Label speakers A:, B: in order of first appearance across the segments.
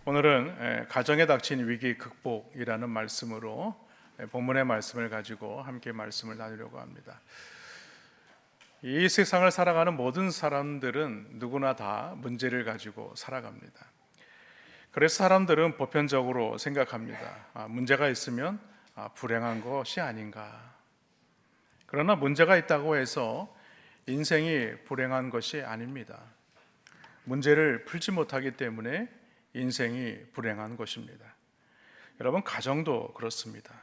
A: 오늘은 가정에 닥친 위기 극복이라는 말씀으로 본문의 말씀을 가지고 함께 말씀을 나누려고 합니다. 이 세상을 살아가는 모든 사람들은 누구나 다 문제를 가지고 살아갑니다. 그래서 사람들은 보편적으로 생각합니다. 문제가 있으면 불행한 것이 아닌가. 그러나 문제가 있다고 해서 인생이 불행한 것이 아닙니다. 문제를 풀지 못하기 때문에 인생이 불행한 것입니다. 여러분, 가정도 그렇습니다.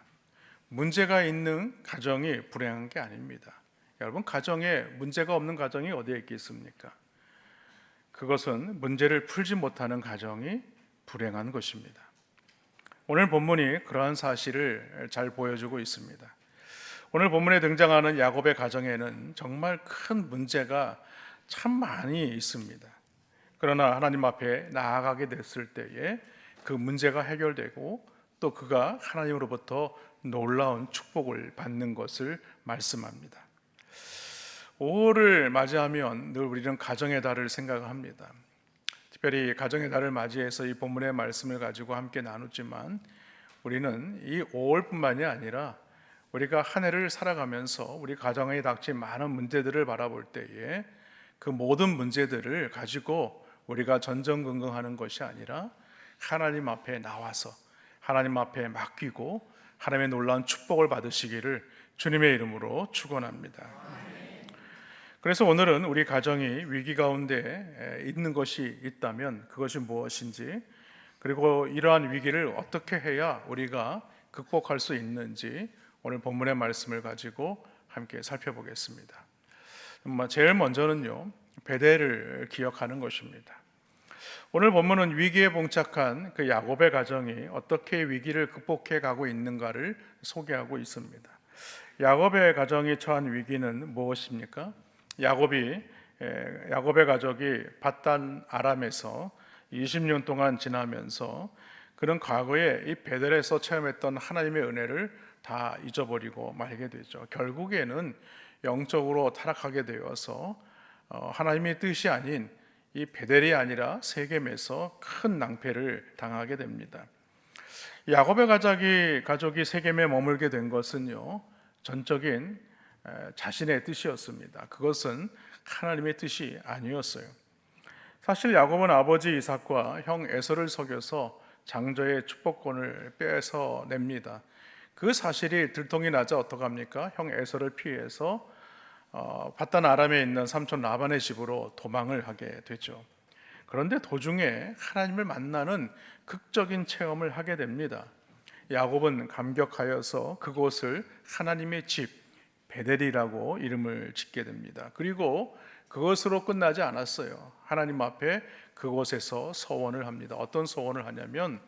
A: 문제가 있는 가정이 불행한 게 아닙니다. 여러분, 가정에 문제가 없는 가정이 어디에 있겠습니까? 그것은 문제를 풀지 못하는 가정이 불행한 것입니다. 오늘 본문이 그러한 사실을 잘 보여주고 있습니다. 오늘 본문에 등장하는 야곱의 가정에는 정말 큰 문제가 참 많이 있습니다. 그러나 하나님 앞에 나아가게 됐을 때에 그 문제가 해결되고 또 그가 하나님으로부터 놀라운 축복을 받는 것을 말씀합니다. 5월을 맞이하면 늘 우리는 가정의 달을 생각합니다. 특별히 가정의 달을 맞이해서 이 본문의 말씀을 가지고 함께 나누지만 우리는 이 5월뿐만이 아니라 우리가 한 해를 살아가면서 우리 가정에 닥친 많은 문제들을 바라볼 때에 그 모든 문제들을 가지고 우리가 전전긍긍하는 것이 아니라 하나님 앞에 나와서 하나님 앞에 맡기고 하나님의 놀라운 축복을 받으시기를 주님의 이름으로 축원합니다. 그래서 오늘은 우리 가정이 위기 가운데 있는 것이 있다면 그것이 무엇인지, 그리고 이러한 위기를 어떻게 해야 우리가 극복할 수 있는지 오늘 본문의 말씀을 가지고 함께 살펴보겠습니다. 제일 먼저는요, 베델을 기억하는 것입니다. 오늘 본문은 위기에 봉착한 그 야곱의 가정이 어떻게 위기를 극복해 가고 있는가를 소개하고 있습니다. 야곱의 가정이 처한 위기는 무엇입니까? 야곱의 가족이 밧단 아람에서 20년 동안 지나면서 그는 과거에 이 베델에서 체험했던 하나님의 은혜를 다 잊어버리고 말게 되죠. 결국에는 영적으로 타락하게 되어서 하나님의 뜻이 아닌 이 베델이 아니라 세겜에서 큰 낭패를 당하게 됩니다. 야곱의 가족이 세겜에 머물게 된 것은요, 전적인 자신의 뜻이었습니다. 그것은 하나님의 뜻이 아니었어요. 사실 야곱은 아버지 이삭과 형 에서를 속여서 장저의 축복권을 뺏어냅니다. 그 사실이 들통이 나자 어떡합니까? 형 에서를 피해서 밧단 아람에 있는 삼촌 라반의 집으로 도망을 하게 되죠. 그런데 도중에 하나님을 만나는 극적인 체험을 하게 됩니다. 야곱은 감격하여서 그곳을 하나님의 집 베델이라고 이름을 짓게 됩니다. 그리고 그것으로 끝나지 않았어요. 하나님 앞에 그곳에서 서원을 합니다. 어떤 서원을 하냐면,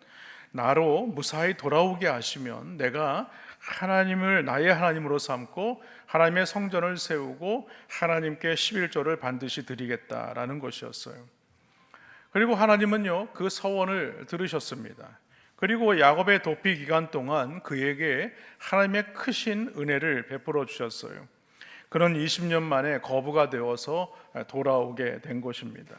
A: 나로 무사히 돌아오게 하시면 내가 하나님을 나의 하나님으로 삼고 하나님의 성전을 세우고 하나님께 11조를 반드시 드리겠다라는 것이었어요. 그리고 하나님은요, 그 서원을 들으셨습니다. 그리고 야곱의 도피 기간 동안 그에게 하나님의 크신 은혜를 베풀어 주셨어요. 그는 20년 만에 거부가 되어서 돌아오게 된 것입니다.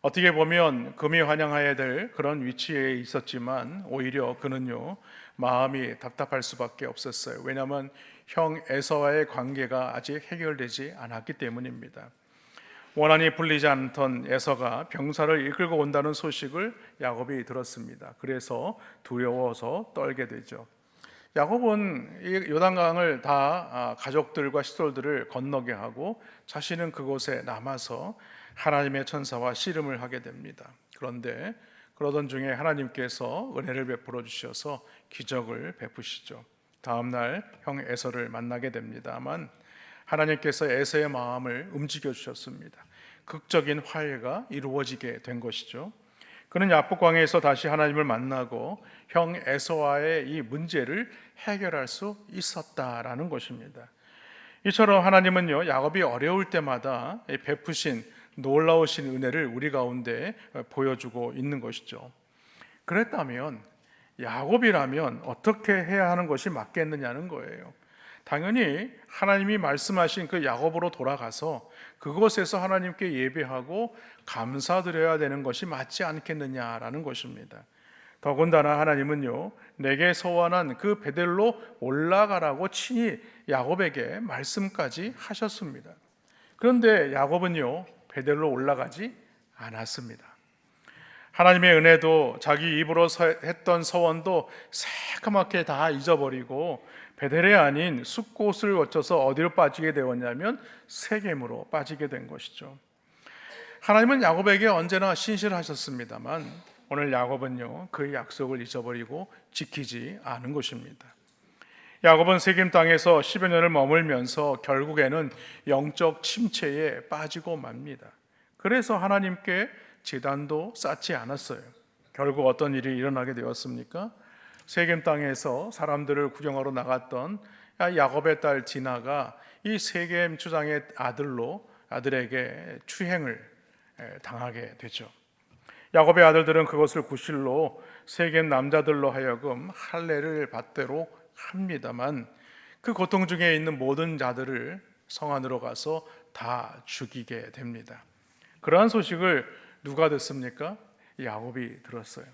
A: 어떻게 보면 금이 환영해야 될 그런 위치에 있었지만 오히려 그는요, 마음이 답답할 수밖에 없었어요. 왜냐하면 형 에서와의 관계가 아직 해결되지 않았기 때문입니다. 원한이 풀리지 않던 에서가 병사를 이끌고 온다는 소식을 야곱이 들었습니다. 그래서 두려워서 떨게 되죠. 야곱은 이 요단강을 다 가족들과 시돌들을 건너게 하고 자신은 그곳에 남아서 하나님의 천사와 씨름을 하게 됩니다. 그런데 그러던 중에 하나님께서 은혜를 베풀어 주셔서 기적을 베푸시죠. 다음 날 형 에서를 만나게 됩니다만 하나님께서 에서의 마음을 움직여 주셨습니다. 극적인 화해가 이루어지게 된 것이죠. 그는 야복강에서 다시 하나님을 만나고 형 에서와의 이 문제를 해결할 수 있었다라는 것입니다. 이처럼 하나님은요, 야곱이 어려울 때마다 베푸신 놀라우신 은혜를 우리 가운데 보여주고 있는 것이죠. 그랬다면 야곱이라면 어떻게 해야 하는 것이 맞겠느냐는 거예요. 당연히 하나님이 말씀하신 그 야곱으로 돌아가서 그곳에서 하나님께 예배하고 감사드려야 되는 것이 맞지 않겠느냐라는 것입니다. 더군다나 하나님은요, 내게 소원한 그 베델로 올라가라고 친히 야곱에게 말씀까지 하셨습니다. 그런데 야곱은요, 베델로 올라가지 않았습니다. 하나님의 은혜도 자기 입으로 했던 서원도 새까맣게 다 잊어버리고 베델이 아닌 숲곳을 거쳐서 어디로 빠지게 되었냐면 세겜으로 빠지게 된 것이죠. 하나님은 야곱에게 언제나 신실하셨습니다만 오늘 야곱은요, 그 약속을 잊어버리고 지키지 않은 것입니다. 야곱은 세겜 땅에서 10여 년을 머물면서 결국에는 영적 침체에 빠지고 맙니다. 그래서 하나님께 제단도 쌓지 않았어요. 결국 어떤 일이 일어나게 되었습니까? 세겜 땅에서 사람들을 구경하러 나갔던 야곱의 딸 디나가 이 세겜 주장의 아들에게 추행을 당하게 되죠. 야곱의 아들들은 그것을 구실로 세겜 남자들로 하여금 할례를 받도록 합니다만 그 고통 중에 있는 모든 자들을 성 안으로 가서 다 죽이게 됩니다. 그러한 소식을 누가 듣습니까? 야곱이 들었어요.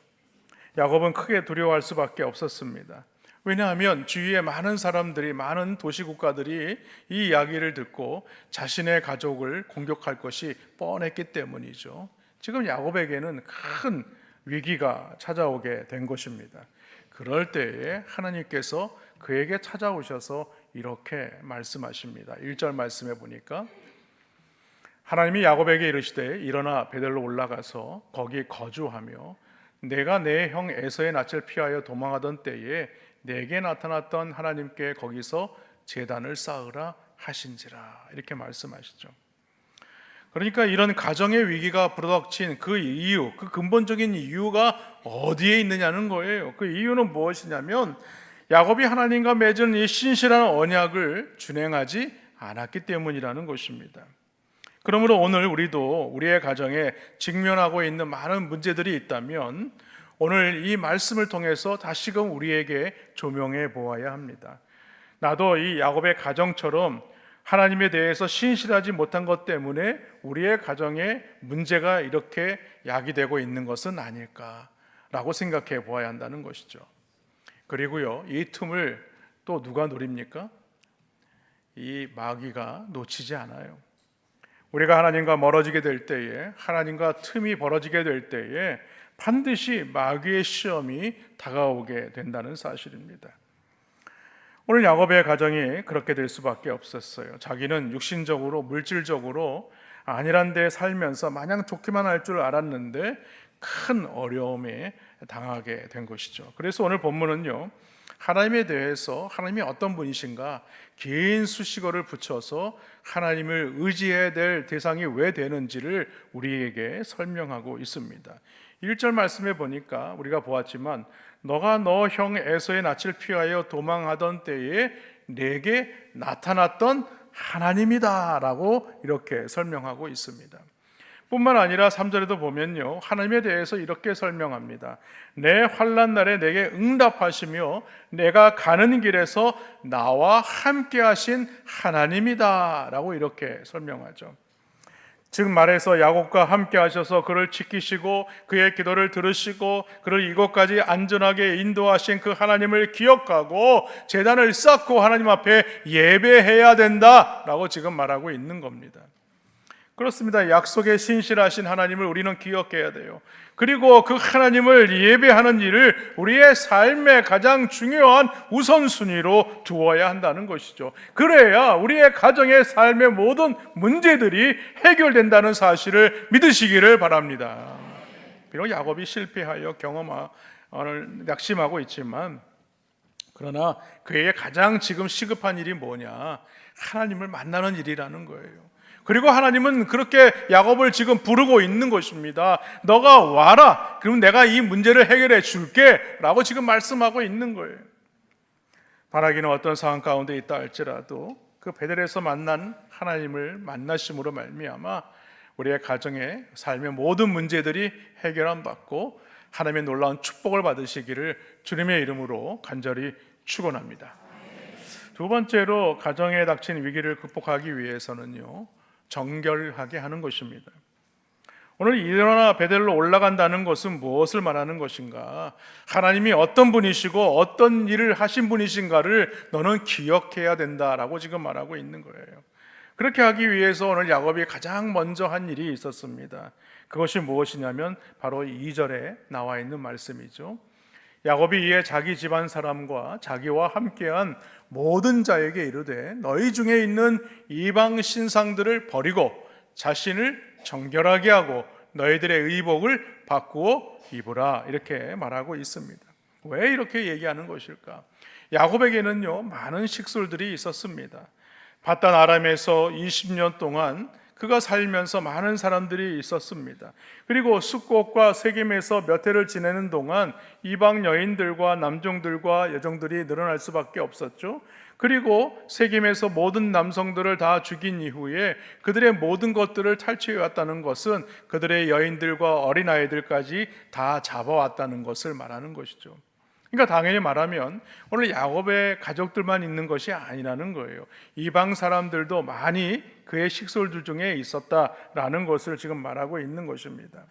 A: 야곱은 크게 두려워할 수밖에 없었습니다. 왜냐하면 주위에 많은 사람들이, 많은 도시국가들이 이 이야기를 듣고 자신의 가족을 공격할 것이 뻔했기 때문이죠. 지금 야곱에게는 큰 위기가 찾아오게 된 것입니다. 그럴 때에 하나님께서 그에게 찾아오셔서 이렇게 말씀하십니다. 1절 말씀해 보니까 하나님이 야곱에게 이르시되 일어나 베델로 올라가서 거기 거주하며 내가 내 형 에서의 낯을 피하여 도망하던 때에 내게 나타났던 하나님께 거기서 제단을 쌓으라 하신지라, 이렇게 말씀하시죠. 그러니까 이런 가정의 위기가 부닥친 그 이유, 그 근본적인 이유가 어디에 있느냐는 거예요. 그 이유는 무엇이냐면 야곱이 하나님과 맺은 이 신실한 언약을 준행하지 않았기 때문이라는 것입니다. 그러므로 오늘 우리도 우리의 가정에 직면하고 있는 많은 문제들이 있다면 오늘 이 말씀을 통해서 다시금 우리에게 조명해 보아야 합니다. 나도 이 야곱의 가정처럼 하나님에 대해서 신실하지 못한 것 때문에 우리의 가정에 문제가 이렇게 야기되고 있는 것은 아닐까라고 생각해 보아야 한다는 것이죠. 그리고요, 이 틈을 또 누가 노립니까? 이 마귀가 놓치지 않아요. 우리가 하나님과 멀어지게 될 때에, 하나님과 틈이 벌어지게 될 때에 반드시 마귀의 시험이 다가오게 된다는 사실입니다. 오늘 야곱의 가정이 그렇게 될 수밖에 없었어요. 자기는 육신적으로, 물질적으로 안일한 데 살면서 마냥 좋기만 할 줄 알았는데 큰 어려움에 당하게 된 것이죠. 그래서 오늘 본문은요, 하나님에 대해서 하나님이 어떤 분이신가 긴 수식어를 붙여서 하나님을 의지해야 될 대상이 왜 되는지를 우리에게 설명하고 있습니다. 1절 말씀에 보니까 우리가 보았지만 너가 너 형 에서의 낯을 피하여 도망하던 때에 내게 나타났던 하나님이다 라고 이렇게 설명하고 있습니다. 뿐만 아니라 3절에도 보면요, 하나님에 대해서 이렇게 설명합니다. 내 환난 날에 내게 응답하시며 내가 가는 길에서 나와 함께 하신 하나님이다 라고 이렇게 설명하죠. 즉 말해서 야곱과 함께 하셔서 그를 지키시고 그의 기도를 들으시고 그를 이곳까지 안전하게 인도하신 그 하나님을 기억하고 제단을 쌓고 하나님 앞에 예배해야 된다라고 지금 말하고 있는 겁니다. 그렇습니다. 약속에 신실하신 하나님을 우리는 기억해야 돼요. 그리고 그 하나님을 예배하는 일을 우리의 삶의 가장 중요한 우선순위로 두어야 한다는 것이죠. 그래야 우리의 가정의 삶의 모든 문제들이 해결된다는 사실을 믿으시기를 바랍니다. 비록 야곱이 실패하여 낙심하고 있지만, 그러나 그에게 가장 지금 시급한 일이 뭐냐? 하나님을 만나는 일이라는 거예요. 그리고 하나님은 그렇게 야곱을 지금 부르고 있는 것입니다. 너가 와라. 그럼 내가 이 문제를 해결해 줄게 라고 지금 말씀하고 있는 거예요. 바라기는 어떤 상황 가운데 있다 할지라도 그 베델에서 만난 하나님을 만나심으로 말미암아 우리의 가정의 삶의 모든 문제들이 해결함 받고 하나님의 놀라운 축복을 받으시기를 주님의 이름으로 간절히 축원합니다. 두 번째로 가정에 닥친 위기를 극복하기 위해서는요, 정결하게 하는 것입니다. 오늘 일어나 베델로 올라간다는 것은 무엇을 말하는 것인가? 하나님이 어떤 분이시고 어떤 일을 하신 분이신가를 너는 기억해야 된다라고 지금 말하고 있는 거예요. 그렇게 하기 위해서 오늘 야곱이 가장 먼저 한 일이 있었습니다. 그것이 무엇이냐면 바로 2절에 나와 있는 말씀이죠. 야곱이 이에 자기 집안 사람과 자기와 함께한 모든 자에게 이르되 너희 중에 있는 이방 신상들을 버리고 자신을 정결하게 하고 너희들의 의복을 바꾸어 입으라, 이렇게 말하고 있습니다. 왜 이렇게 얘기하는 것일까? 야곱에게는요, 많은 식솔들이 있었습니다. 바단 아람에서 20년 동안 그가 살면서 많은 사람들이 있었습니다. 그리고 숫곳과 세겜에서 몇 해를 지내는 동안 이방 여인들과 남종들과 여종들이 늘어날 수밖에 없었죠. 그리고 세겜에서 모든 남성들을 다 죽인 이후에 그들의 모든 것들을 탈취해 왔다는 것은 그들의 여인들과 어린아이들까지 다 잡아왔다는 것을 말하는 것이죠. 그러니까 당연히 말하면 오늘 야곱의 가족들만 있는 것이 아니라는 거예요. 이방 사람들도 많이 그의 식솔들 중에 있었다라는 것을 지금 말하고 있는 것입니다.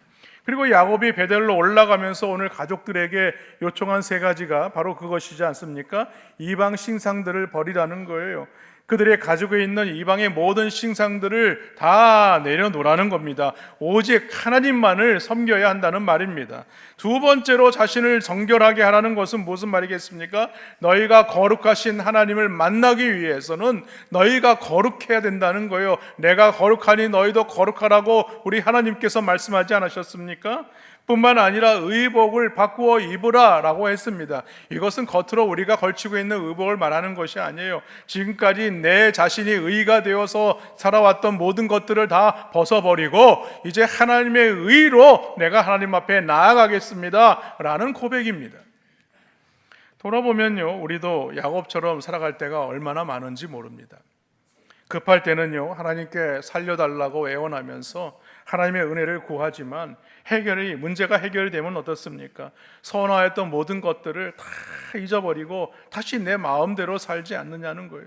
A: 그리고 야곱이 베델로 올라가면서 오늘 가족들에게 요청한 세 가지가 바로 그것이지 않습니까? 이방 신상들을 버리라는 거예요. 그들의 가지고 있는 이방의 모든 신상들을 다 내려놓으라는 겁니다. 오직 하나님만을 섬겨야 한다는 말입니다. 두 번째로 자신을 정결하게 하라는 것은 무슨 말이겠습니까? 너희가 거룩하신 하나님을 만나기 위해서는 너희가 거룩해야 된다는 거예요. 내가 거룩하니 너희도 거룩하라고 우리 하나님께서 말씀하지 않으셨습니까? 뿐만 아니라 의복을 바꾸어 입으라 라고 했습니다. 이것은 겉으로 우리가 걸치고 있는 의복을 말하는 것이 아니에요. 지금까지 내 자신이 의가 되어서 살아왔던 모든 것들을 다 벗어버리고 이제 하나님의 의로 내가 하나님 앞에 나아가겠습니다 라는 고백입니다. 돌아보면요, 우리도 야곱처럼 살아갈 때가 얼마나 많은지 모릅니다. 급할 때는요, 하나님께 살려달라고 애원하면서 하나님의 은혜를 구하지만 문제가 해결되면 어떻습니까? 선화했던 모든 것들을 다 잊어버리고 다시 내 마음대로 살지 않느냐는 거예요.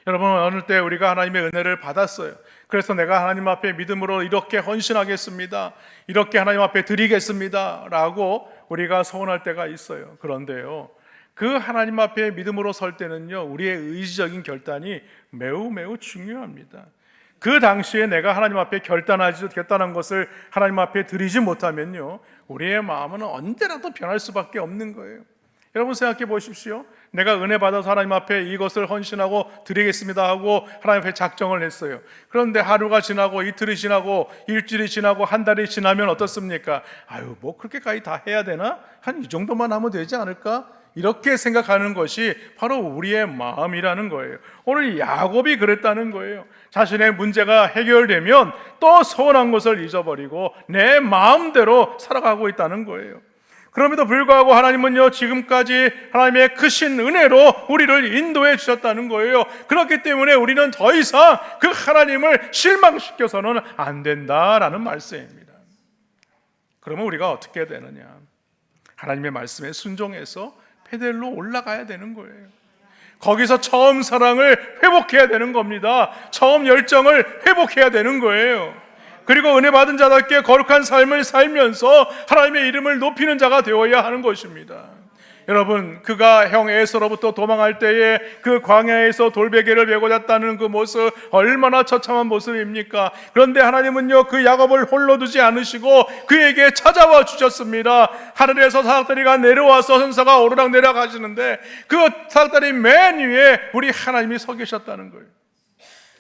A: 여러분, 어느 때 우리가 하나님의 은혜를 받았어요. 그래서 내가 하나님 앞에 믿음으로 이렇게 헌신하겠습니다, 이렇게 하나님 앞에 드리겠습니다 라고 우리가 소원할 때가 있어요. 그런데요, 그 하나님 앞에 믿음으로 설 때는요, 우리의 의지적인 결단이 매우 중요합니다. 그 당시에 내가 하나님 앞에 결단한 것을 하나님 앞에 드리지 못하면요, 우리의 마음은 언제라도 변할 수밖에 없는 거예요. 여러분 생각해 보십시오. 내가 은혜 받아서 하나님 앞에 이것을 헌신하고 드리겠습니다 하고 하나님 앞에 작정을 했어요. 그런데 하루가 지나고 이틀이 지나고 일주일이 지나고 한 달이 지나면 어떻습니까? 뭐 그렇게까지 다 해야 되나? 한 이 정도만 하면 되지 않을까? 이렇게 생각하는 것이 바로 우리의 마음이라는 거예요. 오늘 야곱이 그랬다는 거예요. 자신의 문제가 해결되면 또 서운한 것을 잊어버리고 내 마음대로 살아가고 있다는 거예요. 그럼에도 불구하고 하나님은요, 지금까지 하나님의 크신 은혜로 우리를 인도해 주셨다는 거예요. 그렇기 때문에 우리는 더 이상 그 하나님을 실망시켜서는 안 된다라는 말씀입니다. 그러면 우리가 어떻게 해야 되느냐? 하나님의 말씀에 순종해서 베델로 올라가야 되는 거예요. 거기서 처음 사랑을 회복해야 되는 겁니다. 처음 열정을 회복해야 되는 거예요. 그리고 은혜 받은 자답게 거룩한 삶을 살면서 하나님의 이름을 높이는 자가 되어야 하는 것입니다. 여러분, 그가 형 에서로부터 도망할 때에 그 광야에서 돌베개를 메고 잤다는 그 모습, 얼마나 처참한 모습입니까? 그런데 하나님은요, 그 야곱을 홀로 두지 않으시고 그에게 찾아와 주셨습니다. 하늘에서 사닥다리가 내려와서 천사가 오르락 내려가시는데 그 사닥다리 맨 위에 우리 하나님이 서 계셨다는 거예요.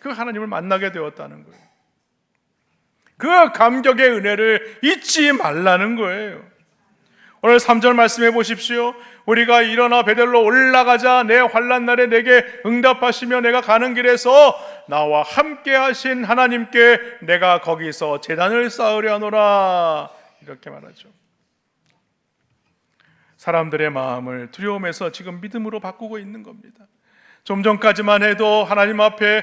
A: 그 하나님을 만나게 되었다는 거예요. 그 감격의 은혜를 잊지 말라는 거예요. 오늘 3절 말씀해 보십시오. 우리가 일어나 베델로 올라가자 내 환난 날에 내게 응답하시며 내가 가는 길에서 나와 함께 하신 하나님께 내가 거기서 제단을 쌓으려 하노라, 이렇게 말하죠. 사람들의 마음을 두려움에서 지금 믿음으로 바꾸고 있는 겁니다. 좀 전까지만 해도 하나님 앞에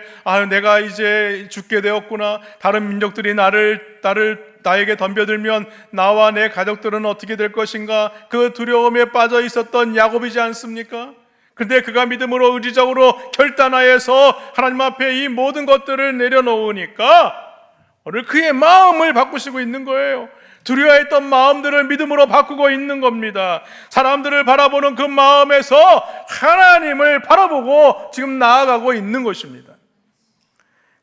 A: 내가 이제 죽게 되었구나, 다른 민족들이 나에게 덤벼들면 나와 내 가족들은 어떻게 될 것인가, 그 두려움에 빠져 있었던 야곱이지 않습니까? 근데 그가 믿음으로 의지적으로 결단하여서 하나님 앞에 이 모든 것들을 내려놓으니까 오늘 그의 마음을 바꾸시고 있는 거예요. 두려워했던 마음들을 믿음으로 바꾸고 있는 겁니다. 사람들을 바라보는 그 마음에서 하나님을 바라보고 지금 나아가고 있는 것입니다.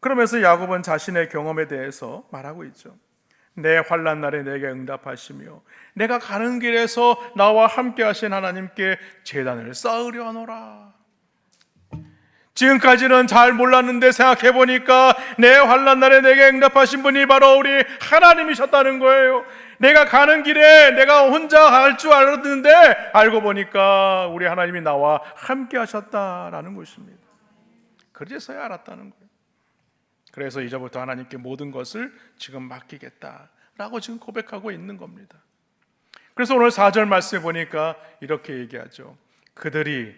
A: 그러면서 야곱은 자신의 경험에 대해서 말하고 있죠. 내 환난 날에 내게 응답하시며 내가 가는 길에서 나와 함께 하신 하나님께 제단을 쌓으려 하노라. 지금까지는 잘 몰랐는데 생각해보니까 내 환난 날에 내게 응답하신 분이 바로 우리 하나님이셨다는 거예요. 내가 가는 길에 내가 혼자 갈 줄 알았는데 알고 보니까 우리 하나님이 나와 함께 하셨다라는 것입니다. 그래서야 알았다는 거예요. 그래서 이제부터 하나님께 모든 것을 지금 맡기겠다라고 지금 고백하고 있는 겁니다. 그래서 오늘 4절 말씀에 보니까 이렇게 얘기하죠. 그들이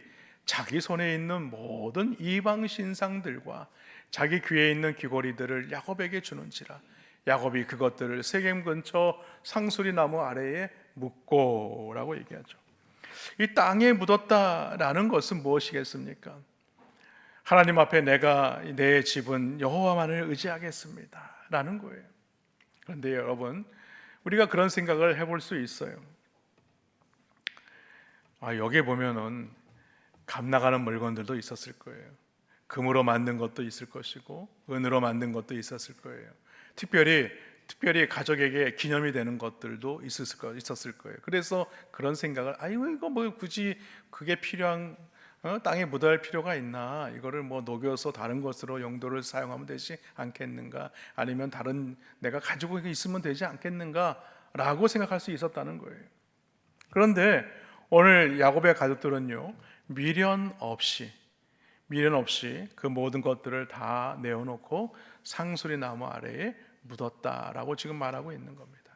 A: 자기 손에 있는 모든 이방 신상들과 자기 귀에 있는 귀고리들을 야곱에게 주는지라 야곱이 그것들을 세겜 근처 상수리 나무 아래에 묻고라고 얘기하죠. 이 땅에 묻었다라는 것은 무엇이겠습니까? 하나님 앞에 내가 내 집은 여호와만을 의지하겠습니다 라는 거예요. 그런데 여러분, 우리가 그런 생각을 해볼 수 있어요. 여기에 보면은 값 나가는 물건들도 있었을 거예요. 금으로 만든 것도 있을 것이고 은으로 만든 것도 있었을 거예요. 특별히 가족에게 기념이 되는 것들도 있었을 거예요. 그래서 그런 생각을 이거 뭐 굳이 그게 필요한 땅에 묻어야 할 필요가 있나? 이거를 뭐 녹여서 다른 것으로 용도를 사용하면 되지 않겠는가? 아니면 다른 내가 가지고 있으면 되지 않겠는가? 라고 생각할 수 있었다는 거예요. 그런데 오늘 야곱의 가족들은요, 미련 없이 그 모든 것들을 다 내어놓고 상수리 나무 아래에 묻었다라고 지금 말하고 있는 겁니다.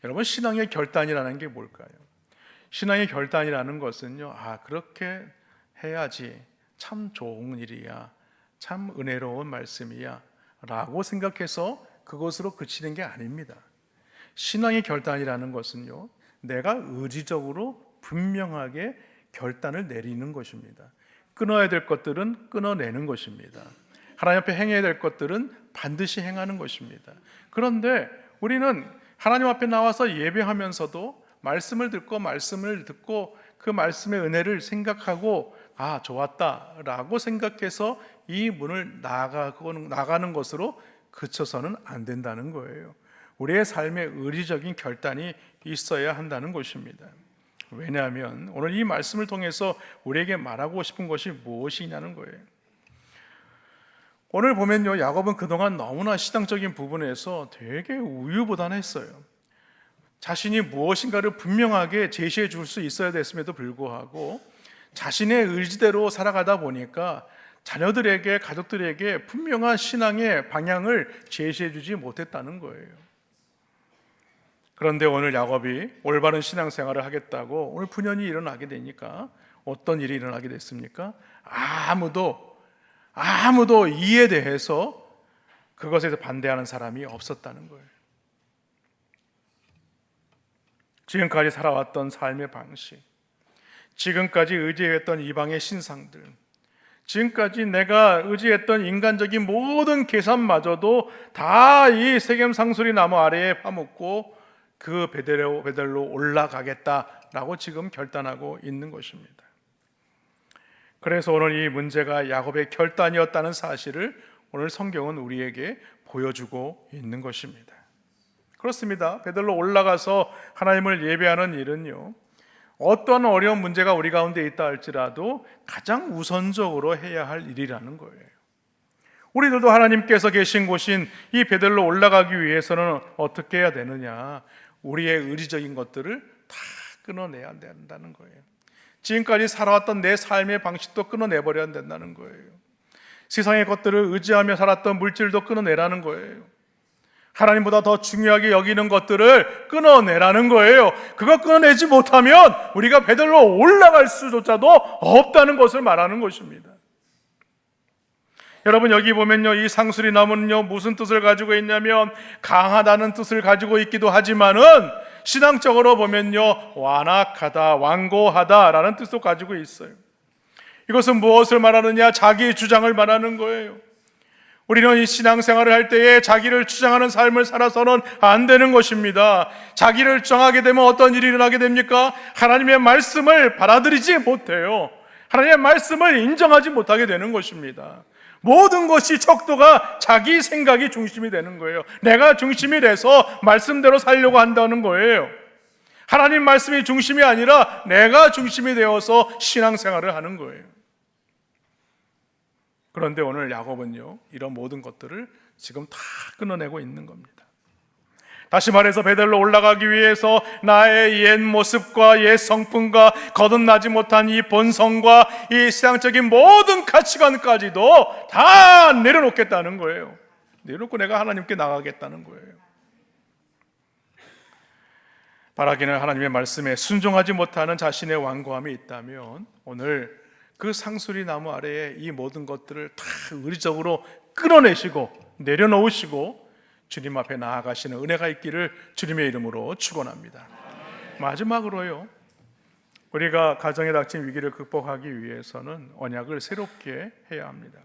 A: 여러분, 신앙의 결단이라는 게 뭘까요? 신앙의 결단이라는 것은요, 그렇게 해야지 참 좋은 일이야, 참 은혜로운 말씀이야 라고 생각해서 그것으로 그치는 게 아닙니다. 신앙의 결단이라는 것은요, 내가 의지적으로 분명하게 결단을 내리는 것입니다. 끊어야 될 것들은 끊어내는 것입니다. 하나님 앞에 행해야 될 것들은 반드시 행하는 것입니다. 그런데 우리는 하나님 앞에 나와서 예배하면서도 말씀을 듣고 그 말씀의 은혜를 생각하고 좋았다라고 생각해서 이 문을 나가는 것으로 그쳐서는 안 된다는 거예요. 우리의 삶에 의리적인 결단이 있어야 한다는 것입니다. 왜냐하면 오늘 이 말씀을 통해서 우리에게 말하고 싶은 것이 무엇이냐는 거예요. 오늘 보면요, 야곱은 그동안 너무나 신앙적인 부분에서 되게 우유부단했어요. 자신이 무엇인가를 분명하게 제시해 줄 수 있어야 됐음에도 불구하고 자신의 의지대로 살아가다 보니까 자녀들에게, 가족들에게 분명한 신앙의 방향을 제시해 주지 못했다는 거예요. 그런데 오늘 야곱이 올바른 신앙생활을 하겠다고 오늘 분연이 일어나게 되니까 어떤 일이 일어나게 됐습니까? 아무도 이에 대해서 그것에서 반대하는 사람이 없었다는 거예요. 지금까지 살아왔던 삶의 방식, 지금까지 의지했던 이방의 신상들, 지금까지 내가 의지했던 인간적인 모든 계산마저도 다 이 세겜 상수리 나무 아래에 파묻고 그 베델로 올라가겠다라고 지금 결단하고 있는 것입니다. 그래서 오늘 이 문제가 야곱의 결단이었다는 사실을 오늘 성경은 우리에게 보여주고 있는 것입니다. 그렇습니다. 베델로 올라가서 하나님을 예배하는 일은요, 어떤 어려운 문제가 우리 가운데 있다 할지라도 가장 우선적으로 해야 할 일이라는 거예요. 우리들도 하나님께서 계신 곳인 이 베델로 올라가기 위해서는 어떻게 해야 되느냐? 우리의 의지적인 것들을 다 끊어내야 된다는 거예요. 지금까지 살아왔던 내 삶의 방식도 끊어내버려야 된다는 거예요. 세상의 것들을 의지하며 살았던 물질도 끊어내라는 거예요. 하나님보다 더 중요하게 여기는 것들을 끊어내라는 거예요. 그거 끊어내지 못하면 우리가 베델로 올라갈 수조차도 없다는 것을 말하는 것입니다. 여러분, 여기 보면요, 이 상수리 나무는요, 무슨 뜻을 가지고 있냐면 강하다는 뜻을 가지고 있기도 하지만은 신앙적으로 보면요, 완악하다, 완고하다라는 뜻도 가지고 있어요. 이것은 무엇을 말하느냐? 자기 주장을 말하는 거예요. 우리는 이 신앙생활을 할 때에 자기를 주장하는 삶을 살아서는 안 되는 것입니다. 자기를 주장하게 되면 어떤 일이 일어나게 됩니까? 하나님의 말씀을 받아들이지 못해요. 하나님의 말씀을 인정하지 못하게 되는 것입니다. 모든 것이 척도가 자기 생각이 중심이 되는 거예요. 내가 중심이 돼서 말씀대로 살려고 한다는 거예요. 하나님 말씀이 중심이 아니라 내가 중심이 되어서 신앙생활을 하는 거예요. 그런데 오늘 야곱은요, 이런 모든 것들을 지금 다 끊어내고 있는 겁니다. 다시 말해서 베델로 올라가기 위해서 나의 옛 모습과 옛 성품과 거듭나지 못한 이 본성과 이 세상적인 모든 가치관까지도 다 내려놓겠다는 거예요. 내려놓고 내가 하나님께 나가겠다는 거예요. 바라기는 하나님의 말씀에 순종하지 못하는 자신의 완고함이 있다면 오늘 그 상수리 나무 아래에 이 모든 것들을 다 의리적으로 끌어내시고 내려놓으시고 주님 앞에 나아가시는 은혜가 있기를 주님의 이름으로 축원합니다. 마지막으로요, 우리가 가정에 닥친 위기를 극복하기 위해서는 언약을 새롭게 해야 합니다.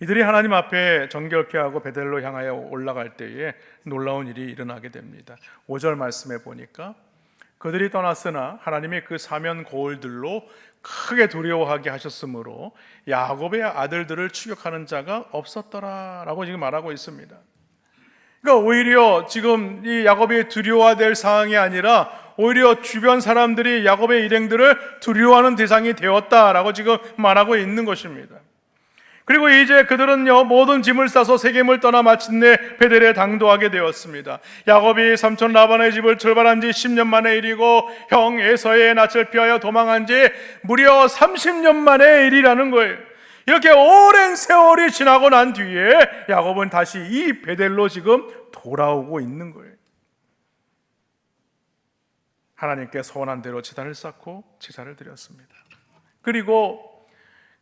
A: 이들이 하나님 앞에 정결케 하고 베델로 향하여 올라갈 때에 놀라운 일이 일어나게 됩니다. 5절 말씀에 보니까 그들이 떠났으나 하나님의 그 사면 고을들로 크게 두려워하게 하셨으므로 야곱의 아들들을 추격하는 자가 없었더라라고 지금 말하고 있습니다. 그러니까 오히려 지금 이 야곱이 두려워될 상황이 아니라 오히려 주변 사람들이 야곱의 일행들을 두려워하는 대상이 되었다라고 지금 말하고 있는 것입니다. 그리고 이제 그들은요, 모든 짐을 싸서 세겜을 떠나 마침내 베델에 당도하게 되었습니다. 야곱이 삼촌 라반의 집을 출발한 지 10년 만의 일이고 형 에서의 낯을 피하여 도망한 지 무려 30년 만의 일이라는 거예요. 이렇게 오랜 세월이 지나고 난 뒤에 야곱은 다시 이 베델로 지금 돌아오고 있는 거예요. 하나님께 소원한 대로 제단을 쌓고 제사를 드렸습니다. 그리고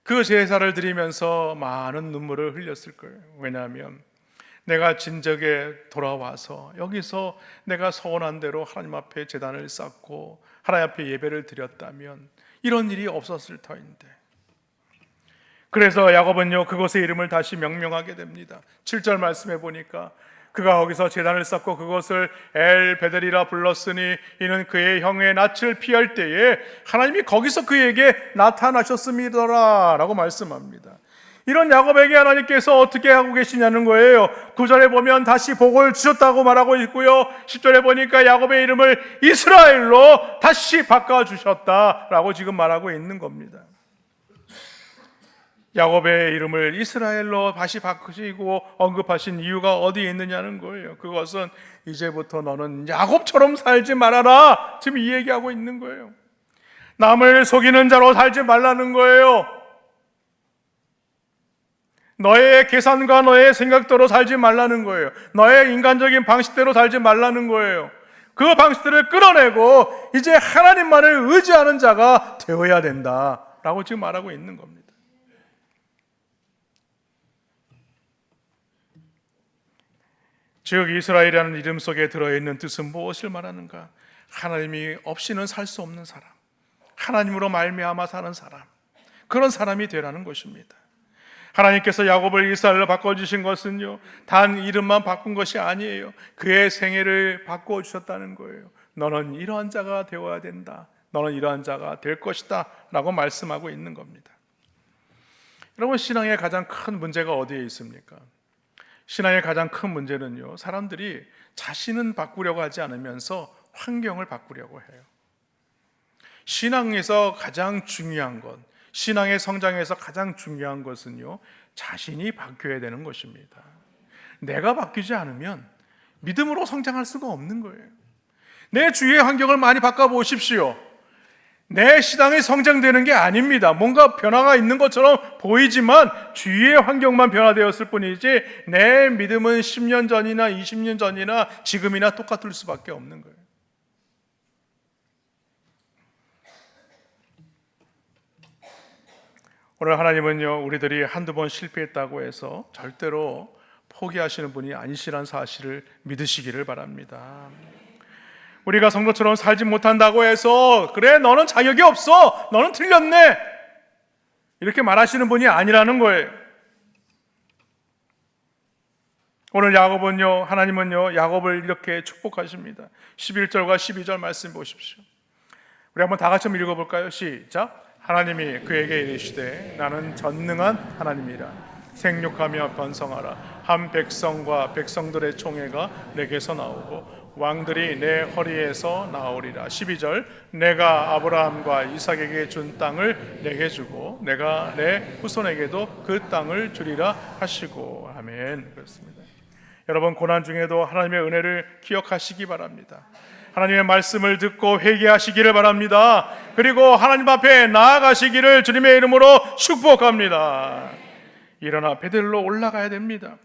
A: 그 제사를 드리면서 많은 눈물을 흘렸을 거예요. 왜냐하면 내가 진적에 돌아와서 여기서 내가 소원한 대로 하나님 앞에 제단을 쌓고 하나님 앞에 예배를 드렸다면 이런 일이 없었을 터인데, 그래서 야곱은요, 그곳의 이름을 다시 명명하게 됩니다. 7절 말씀해 보니까 그가 거기서 제단을 쌓고 그것을 엘 베델이라 불렀으니 이는 그의 형의 낯을 피할 때에 하나님이 거기서 그에게 나타나셨음이더라 라고 말씀합니다. 이런 야곱에게 하나님께서 어떻게 하고 계시냐는 거예요. 9절에 보면 다시 복을 주셨다고 말하고 있고요, 10절에 보니까 야곱의 이름을 이스라엘로 다시 바꿔주셨다라고 지금 말하고 있는 겁니다. 야곱의 이름을 이스라엘로 다시 바꾸시고 언급하신 이유가 어디에 있느냐는 거예요. 그것은 이제부터 너는 야곱처럼 살지 말아라, 지금 이 얘기하고 있는 거예요. 남을 속이는 자로 살지 말라는 거예요. 너의 계산과 너의 생각대로 살지 말라는 거예요. 너의 인간적인 방식대로 살지 말라는 거예요. 그 방식들을 끌어내고 이제 하나님만을 의지하는 자가 되어야 된다라고 지금 말하고 있는 겁니다. 즉 이스라엘이라는 이름 속에 들어있는 뜻은 무엇을 말하는가? 하나님이 없이는 살 수 없는 사람, 하나님으로 말미암아 사는 사람, 그런 사람이 되라는 것입니다. 하나님께서 야곱을 이스라엘로 바꿔주신 것은요, 단 이름만 바꾼 것이 아니에요. 그의 생애를 바꿔주셨다는 거예요. 너는 이러한 자가 되어야 된다, 너는 이러한 자가 될 것이다 라고 말씀하고 있는 겁니다. 여러분, 신앙의 가장 큰 문제가 어디에 있습니까? 신앙의 가장 큰 문제는요, 사람들이 자신은 바꾸려고 하지 않으면서 환경을 바꾸려고 해요. 신앙에서 가장 중요한 것, 신앙의 성장에서 가장 중요한 것은요, 자신이 바뀌어야 되는 것입니다. 내가 바뀌지 않으면 믿음으로 성장할 수가 없는 거예요. 내 주위의 환경을 많이 바꿔보십시오. 내 신앙이 성장되는 게 아닙니다. 뭔가 변화가 있는 것처럼 보이지만 주위의 환경만 변화되었을 뿐이지 내 믿음은 10년 전이나 20년 전이나 지금이나 똑같을 수밖에 없는 거예요. 오늘 하나님은요, 우리들이 한두 번 실패했다고 해서 절대로 포기하시는 분이 아니시란 사실을 믿으시기를 바랍니다. 우리가 성도처럼 살지 못한다고 해서 그래 너는 자격이 없어, 너는 틀렸네, 이렇게 말하시는 분이 아니라는 거예요. 오늘 야곱은요, 하나님은요, 야곱을 이렇게 축복하십니다. 11절과 12절 말씀 보십시오. 우리 한번 다 같이 한번 읽어볼까요? 시작. 하나님이 그에게 이르시되 나는 전능한 하나님이라. 생육하며 번성하라. 한 백성과 백성들의 총회가 내게서 나오고 왕들이 내 허리에서 나오리라. 12절. 내가 아브라함과 이삭에게 준 땅을 내게 주고 내가 내 후손에게도 그 땅을 주리라 하시고. 아멘. 그렇습니다. 여러분, 고난 중에도 하나님의 은혜를 기억하시기 바랍니다. 하나님의 말씀을 듣고 회개하시기를 바랍니다. 그리고 하나님 앞에 나아가시기를 주님의 이름으로 축복합니다. 일어나 베들로 올라가야 됩니다.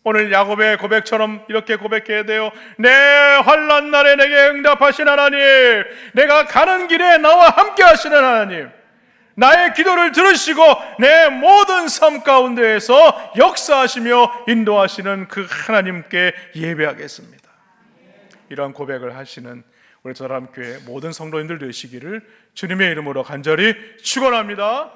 A: 오늘 야곱의 고백처럼 이렇게 고백해야 돼요. 내 환난 날에 내게 응답하신 하나님, 내가 가는 길에 나와 함께 하시는 하나님, 나의 기도를 들으시고 내 모든 삶 가운데에서 역사하시며 인도하시는 그 하나님께 예배하겠습니다. 이러한 고백을 하시는 우리 저람교회 모든 성도님들 되시기를 주님의 이름으로 간절히 축원합니다.